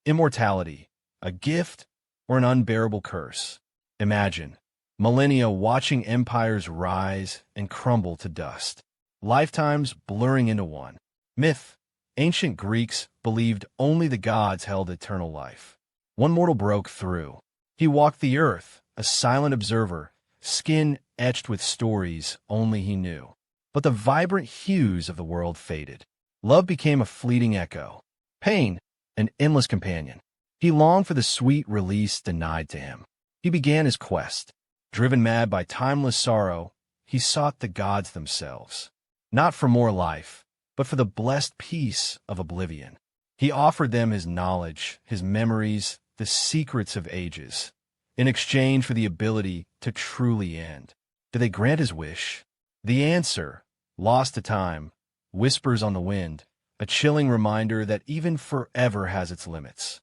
Immortality, a gift or an unbearable curse? Imagine millennia watching empires rise and crumble to dust, lifetimes blurring into one. Myth. Ancient Greeks believed only the gods held eternal life. One mortal broke through. He walked the earth, a silent observer, skin etched with stories only he knew. But the vibrant hues of the world faded. Love became a fleeting echo. Pain, an endless companion. He longed for the sweet release denied to him. He began his quest. Driven mad by timeless sorrow, he sought the gods themselves. Not for more life, but for the blessed peace of oblivion. He offered them his knowledge, his memories, the secrets of ages, in exchange for the ability to truly end. Did they grant his wish? The answer, lost to time, whispers on the wind, a chilling reminder that even forever has its limits.